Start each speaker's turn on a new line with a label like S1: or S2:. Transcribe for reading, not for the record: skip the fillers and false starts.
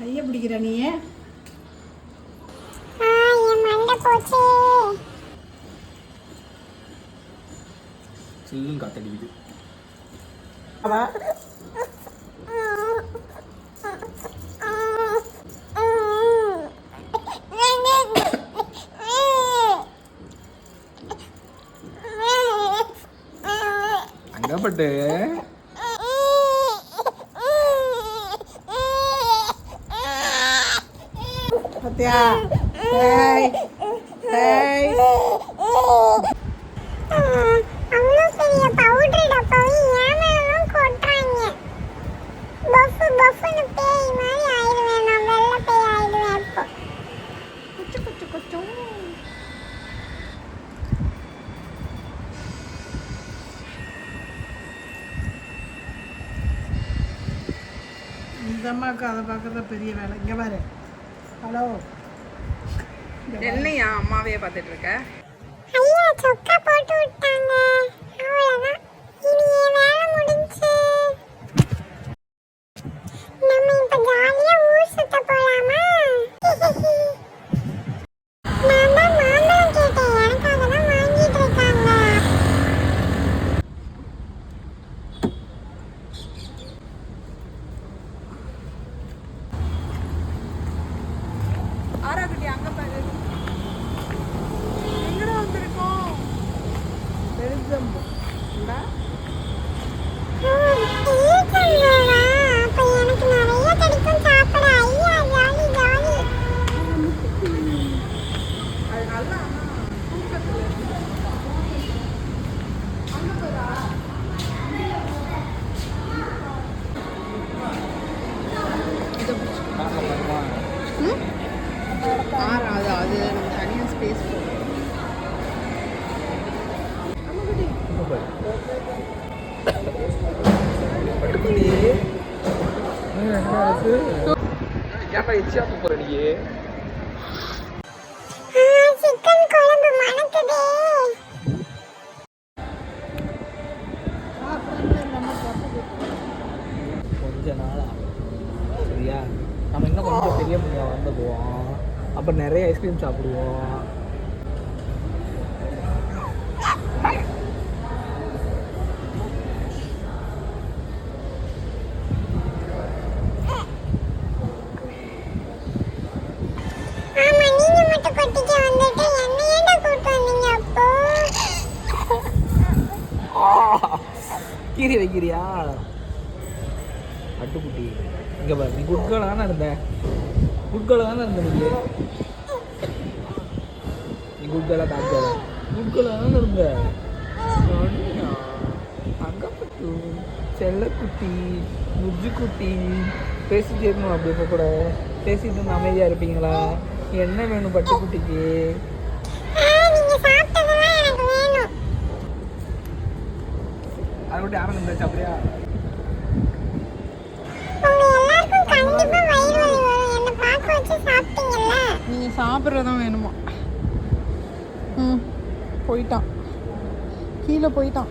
S1: கையை பிடிக்கிற நீ
S2: சில்லுன்னு காத்தடிக்குது. அங்கப்பட்டு
S1: பத்தியா இந்த அம்மாவுக்கு அதை பார்க்கறத பெரிய வேலை. இங்கே பாரு. ஹலோ,
S3: என்னையா அம்மாவே பார்த்துட்டு இருக்க?
S4: ஐயா சொக்கா போட்டு விட்டாங்க. அவ்வளவுதான், இனி என் வேலை முடிஞ்சு. நம்ம இப்ப ஜாலியா ஊர் சுத்த போலாமா? நான் தான் மாம்பழம் கேட்டேன், எனக்காக தான் வாங்கிட்டு இருக்காங்க.
S3: ஆறாக்குட்டி அங்க பாரு. எங்கடா வந்திருக்கோம்?
S1: பெருசம்பு
S4: அப்ப எனக்கு நிறைய கிடைக்கும் சாப்பிட. ஐயா ஜாலி ஜாலி.
S3: அது நல்லா தூக்கத்துல அங்க போறா. ஆறாது, அது நம்ம தனியாக ஸ்பேஸ் போகும். சிக்கன் குழம்பு மணக்குதே.
S2: கொஞ்ச நாளா சரியா, நம்ம இன்னும் கொஞ்சம் பெரிய பிள்ளையா வந்துடுவோம். அப்புறம் நிறைய ஐஸ்கிரீம் சாப்பிடுவோம்.
S4: ஆமா, நீங்க மட்டும் கொட்டிக்க வந்துட்டு என்ன ஏன்டா கூட்டு வந்தீங்க அப்போ?
S2: கீரி வைக்கிறியா அட்டுக்குட்டி? இங்கே பாரு, நீ குட்கேர்ள் தானே இருந்த. குட்கேர்ள் தானே இருந்த நீ குட்கேர்ளா தாக்கல? குட்கேர்ள் தானே இருந்த. அங்கப்பட்டு செல்லக்குட்டி, முஜ்ஜுக்குட்டி, பேசிட்டே இருக்கணும். அப்படி இப்போ கூட பேசிட்டு இருந்து அமைதியாக இருப்பீங்களா? என்ன வேணும் பட்டுக்குட்டிக்கு?
S4: நீங்க சாப்பிட்டதெல்லாம் எனக்கு வேணும்.
S2: அதை விட்டு யாரும் இருந்தாச்சு அப்படியா?
S4: உங்க எல்லாருக்கும் கண்டிப்பா வயிறு வலி வரும். என்ன பார்க்க வச்சு சாப்பிட்டீங்கல்ல.
S3: நீங்கள் சாப்பிட்றதும் வேணுமா? போயிட்டான், கீழே போயிட்டான்.